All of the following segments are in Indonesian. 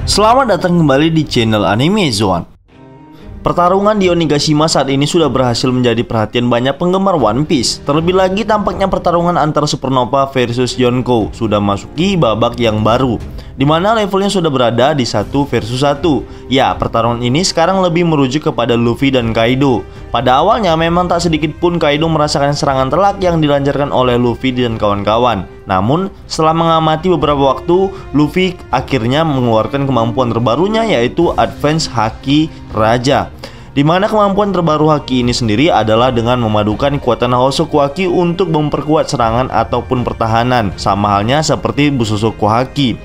Selamat datang kembali di channel Anime Zone. Pertarungan di Onigashima saat ini sudah berhasil menjadi perhatian banyak penggemar One Piece. Terlebih lagi tampaknya pertarungan antara Supernova versus Yonkou sudah masuki babak yang baru, di mana levelnya sudah berada di 1 versus 1. Ya, pertarungan ini sekarang lebih merujuk kepada Luffy dan Kaido. Pada awalnya memang tak sedikit pun Kaido merasakan serangan telak yang dilancarkan oleh Luffy dan kawan-kawan. Namun, setelah mengamati beberapa waktu, Luffy akhirnya mengeluarkan kemampuan terbarunya, yaitu Advance Haki Raja, di mana kemampuan terbaru Haki ini sendiri adalah dengan memadukan kekuatan Hosoku Haki untuk memperkuat serangan ataupun pertahanan, sama halnya seperti Bussoku Haki.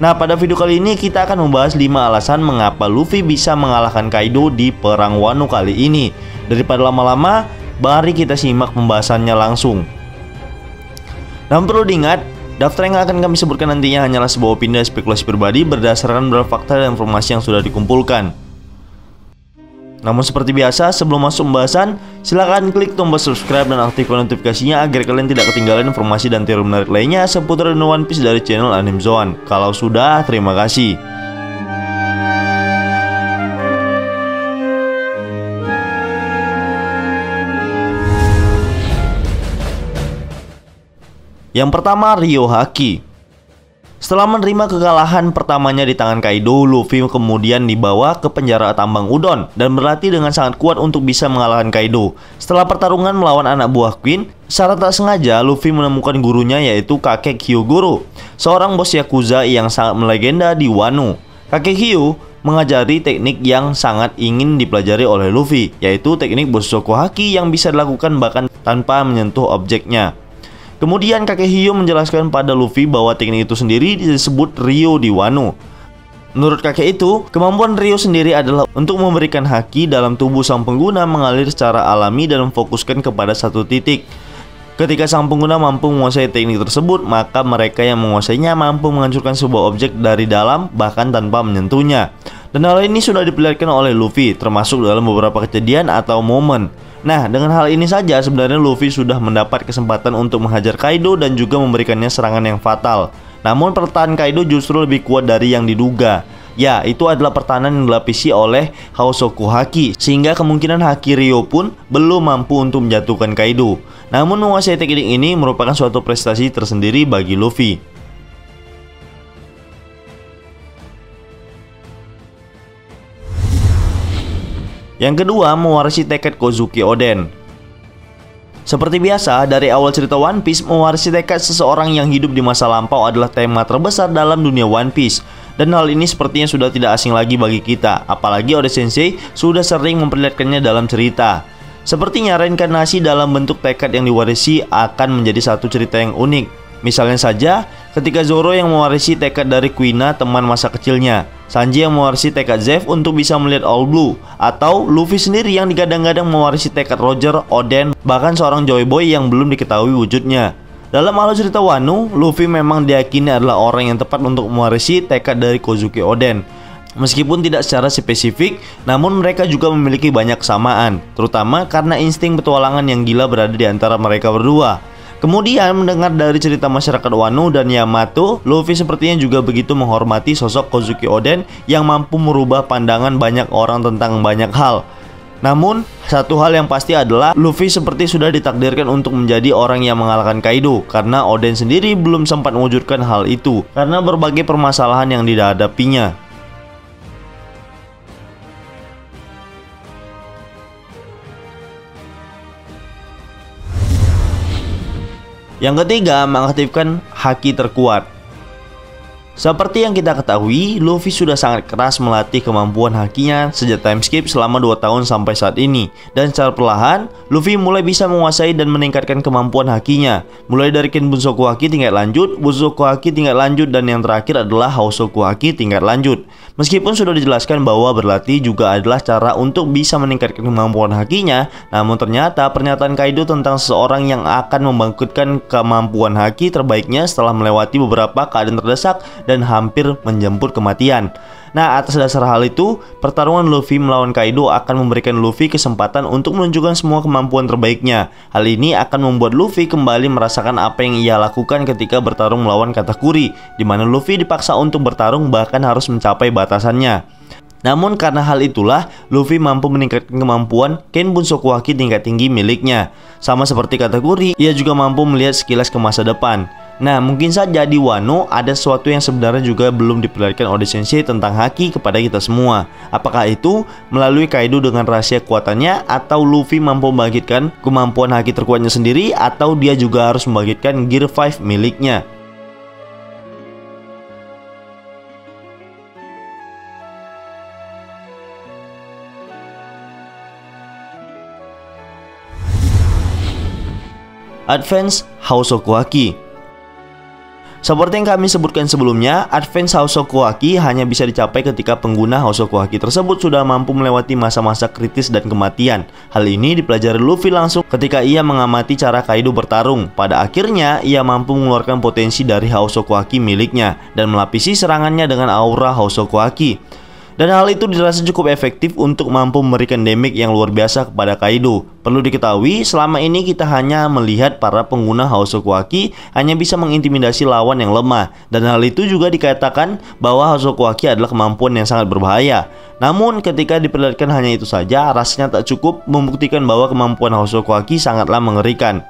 Nah, pada video kali ini kita akan membahas 5 alasan mengapa Luffy bisa mengalahkan Kaido di Perang Wano kali ini. Daripada lama-lama, mari kita simak pembahasannya langsung. Namun perlu diingat, daftar yang akan kami sebutkan nantinya hanyalah sebuah opini dan spekulasi pribadi berdasarkan beberapa fakta dan informasi yang sudah dikumpulkan. Namun seperti biasa, sebelum masuk pembahasan, silahkan klik tombol subscribe dan aktifkan notifikasinya agar kalian tidak ketinggalan informasi dan teori menarik lainnya seputar One Piece dari channel Anime Zone. Kalau sudah, terima kasih. Yang pertama, Ryo Haki. Setelah menerima kekalahan pertamanya di tangan Kaido, Luffy kemudian dibawa ke penjara tambang udon dan berlatih dengan sangat kuat untuk bisa mengalahkan Kaido. Setelah pertarungan melawan anak buah Queen, secara tak sengaja Luffy menemukan gurunya, yaitu kakek Hyogoro, seorang bos Yakuza yang sangat melegenda di Wano. Kakek Hyo mengajari teknik yang sangat ingin dipelajari oleh Luffy, yaitu teknik Bussoku Haki yang bisa dilakukan bahkan tanpa menyentuh objeknya. Kemudian kakek Hyo menjelaskan pada Luffy bahwa teknik itu sendiri disebut Ryo di Wano. Menurut kakek itu, kemampuan Ryo sendiri adalah untuk memberikan haki dalam tubuh sang pengguna mengalir secara alami dan memfokuskan kepada satu titik. Ketika sang pengguna mampu menguasai teknik tersebut, maka mereka yang menguasainya mampu menghancurkan sebuah objek dari dalam bahkan tanpa menyentuhnya. Dan hal ini sudah diperlihatkan oleh Luffy, termasuk dalam beberapa kejadian atau momen. Nah, dengan hal ini saja sebenarnya Luffy sudah mendapat kesempatan untuk menghajar Kaido dan juga memberikannya serangan yang fatal. Namun pertahanan Kaido justru lebih kuat dari yang diduga. Ya, itu adalah pertahanan yang dilapisi oleh Hosoku Haki, sehingga kemungkinan Haki Ryo pun belum mampu untuk menjatuhkan Kaido. Namun menguasai teknik ini merupakan suatu prestasi tersendiri bagi Luffy. Yang kedua, mewarisi tekad Kozuki Oden. Seperti biasa, dari awal cerita One Piece, mewarisi tekad seseorang yang hidup di masa lampau adalah tema terbesar dalam dunia One Piece. Dan hal ini sepertinya sudah tidak asing lagi bagi kita, apalagi Oda Sensei sudah sering memperlihatkannya dalam cerita. Sepertinya reinkarnasi dalam bentuk tekad yang diwarisi akan menjadi satu cerita yang unik. Misalnya saja, ketika Zoro yang mewarisi tekad dari Kuina, teman masa kecilnya, Sanji yang mewarisi tekad Zeff untuk bisa melihat All Blue, atau Luffy sendiri yang digadang-gadang mewarisi tekad Roger, Oden, bahkan seorang Joy Boy yang belum diketahui wujudnya. Dalam alur cerita Wano, Luffy memang diyakini adalah orang yang tepat untuk mewarisi tekad dari Kozuki Oden. Meskipun tidak secara spesifik, namun mereka juga memiliki banyak kesamaan, terutama karena insting petualangan yang gila berada di antara mereka berdua. Kemudian mendengar dari cerita masyarakat Wano dan Yamato, Luffy sepertinya juga begitu menghormati sosok Kozuki Oden yang mampu merubah pandangan banyak orang tentang banyak hal. Namun, satu hal yang pasti adalah Luffy seperti sudah ditakdirkan untuk menjadi orang yang mengalahkan Kaido, karena Oden sendiri belum sempat mewujudkan hal itu karena berbagai permasalahan yang dihadapinya. Yang ketiga, mengaktifkan haki terkuat. Seperti yang kita ketahui, Luffy sudah sangat keras melatih kemampuan hakinya sejak time skip selama 2 tahun sampai saat ini. Dan secara perlahan, Luffy mulai bisa menguasai dan meningkatkan kemampuan hakinya. Mulai dari Ken Bussoku Haki tingkat lanjut, Bussoku Haki tingkat lanjut, dan yang terakhir adalah Hosoku Haki tingkat lanjut. Meskipun sudah dijelaskan bahwa berlatih juga adalah cara untuk bisa meningkatkan kemampuan hakinya, namun ternyata pernyataan Kaido tentang seseorang yang akan membangkitkan kemampuan haki terbaiknya setelah melewati beberapa keadaan terdesak dan hampir menjemput kematian. Nah, atas dasar hal itu, pertarungan Luffy melawan Kaido akan memberikan Luffy kesempatan untuk menunjukkan semua kemampuan terbaiknya. Hal ini akan membuat Luffy kembali merasakan apa yang ia lakukan ketika bertarung melawan Katakuri, di mana Luffy dipaksa untuk bertarung bahkan harus mencapai batasannya. Namun karena hal itulah, Luffy mampu meningkatkan kemampuan Ken Bunsoku Haki tingkat tinggi miliknya. Sama seperti Katakuri, ia juga mampu melihat sekilas ke masa depan. Nah, mungkin saja di Wano ada sesuatu yang sebenarnya juga belum diperlihatkan Oda Sensei tentang Haki kepada kita semua. Apakah itu melalui Kaido dengan rahasia kekuatannya, atau Luffy mampu membangkitkan kemampuan Haki terkuatnya sendiri, atau dia juga harus membangkitkan Gear 5 miliknya. Advance Housoku Haki. Seperti yang kami sebutkan sebelumnya, Advance Housoku Haki hanya bisa dicapai ketika pengguna Housoku Haki tersebut sudah mampu melewati masa-masa kritis dan kematian. Hal ini dipelajari Luffy langsung ketika ia mengamati cara Kaido bertarung. Pada akhirnya, ia mampu mengeluarkan potensi dari Housoku Haki miliknya dan melapisi serangannya dengan aura Housoku Haki. Dan hal itu dirasa cukup efektif untuk mampu memberikan damage yang luar biasa kepada Kaido. Perlu diketahui, selama ini kita hanya melihat para pengguna Housoku Haki hanya bisa mengintimidasi lawan yang lemah. Dan hal itu juga dikatakan bahwa Housoku Haki adalah kemampuan yang sangat berbahaya. Namun ketika diperlihatkan hanya itu saja, rasanya tak cukup membuktikan bahwa kemampuan Housoku Haki sangatlah mengerikan.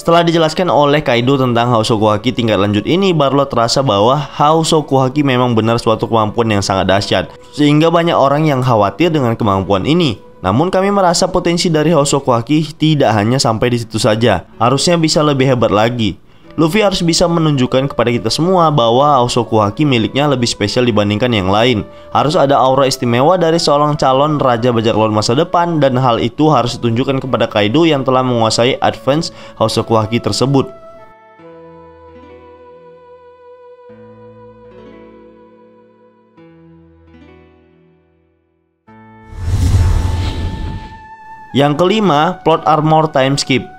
Setelah dijelaskan oleh Kaido tentang Housoku Haki tingkat lanjut ini, barulah terasa bahwa Housoku Haki memang benar suatu kemampuan yang sangat dahsyat, sehingga banyak orang yang khawatir dengan kemampuan ini. Namun kami merasa potensi dari Housoku Haki tidak hanya sampai di situ saja, harusnya bisa lebih hebat lagi. Luffy harus bisa menunjukkan kepada kita semua bahwa Housoku Haki miliknya lebih spesial dibandingkan yang lain. Harus ada aura istimewa dari seorang calon raja bajak laut masa depan, dan hal itu harus ditunjukkan kepada Kaido yang telah menguasai Advance Housoku Haki tersebut. Yang kelima, plot armor time skip.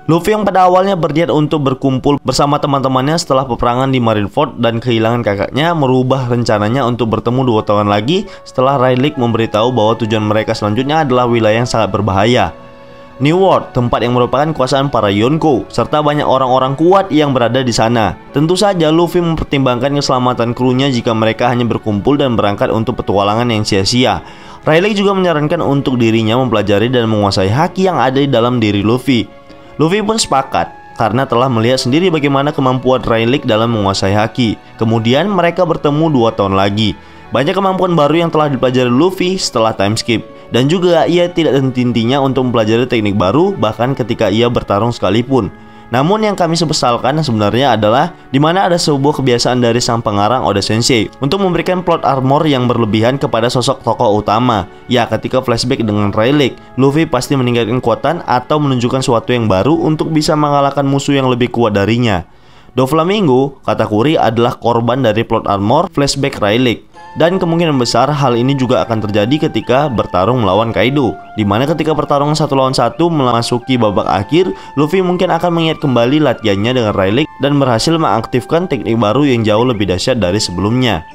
Luffy yang pada awalnya berniat untuk berkumpul bersama teman-temannya setelah peperangan di Marineford dan kehilangan kakaknya, merubah rencananya untuk bertemu 2 tahun lagi setelah Rayleigh memberitahu bahwa tujuan mereka selanjutnya adalah wilayah yang sangat berbahaya, New World, tempat yang merupakan kekuasaan para Yonko, serta banyak orang-orang kuat yang berada di sana. Tentu saja Luffy mempertimbangkan keselamatan krunya jika mereka hanya berkumpul dan berangkat untuk petualangan yang sia-sia. Rayleigh juga menyarankan untuk dirinya mempelajari dan menguasai haki yang ada di dalam diri Luffy. Luffy pun sepakat karena telah melihat sendiri bagaimana kemampuan Rayleigh dalam menguasai haki. Kemudian mereka bertemu 2 tahun lagi. Banyak kemampuan baru yang telah dipelajari Luffy setelah time skip. Dan juga ia tidak henti-hentinya untuk mempelajari teknik baru bahkan ketika ia bertarung sekalipun. Namun yang kami sesalkan sebenarnya adalah dimana ada sebuah kebiasaan dari sang pengarang Oda Sensei untuk memberikan plot armor yang berlebihan kepada sosok tokoh utama. Ya, ketika flashback dengan Rayleigh, Luffy pasti meningkatkan kekuatan atau menunjukkan sesuatu yang baru untuk bisa mengalahkan musuh yang lebih kuat darinya. Doflamingo, Katakuri adalah korban dari plot armor flashback Rayleigh. Dan kemungkinan besar hal ini juga akan terjadi ketika bertarung melawan Kaido, dimana ketika pertarungan 1 lawan 1 memasuki babak akhir, Luffy mungkin akan mengingat kembali latihannya dengan Rayleigh dan berhasil mengaktifkan teknik baru yang jauh lebih dahsyat dari sebelumnya.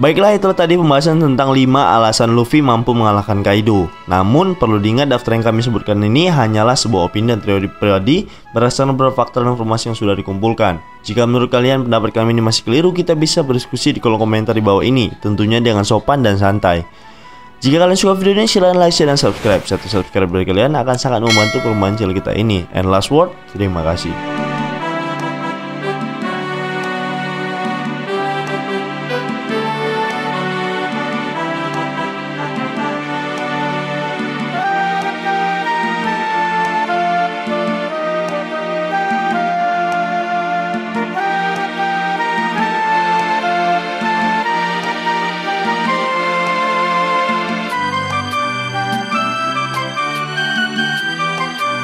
Baiklah, itulah tadi pembahasan tentang 5 alasan Luffy mampu mengalahkan Kaido. Namun perlu diingat, daftar yang kami sebutkan ini hanyalah sebuah opini dan teori pribadi berdasarkan beberapa faktor dan informasi yang sudah dikumpulkan. Jika menurut kalian pendapat kami ini masih keliru, kita bisa berdiskusi di kolom komentar di bawah ini, tentunya dengan sopan dan santai. Jika kalian suka video ini, silahkan like, share, dan subscribe. Satu subscribe dari kalian akan sangat membantu perkembangan channel kita ini. And last word, terima kasih.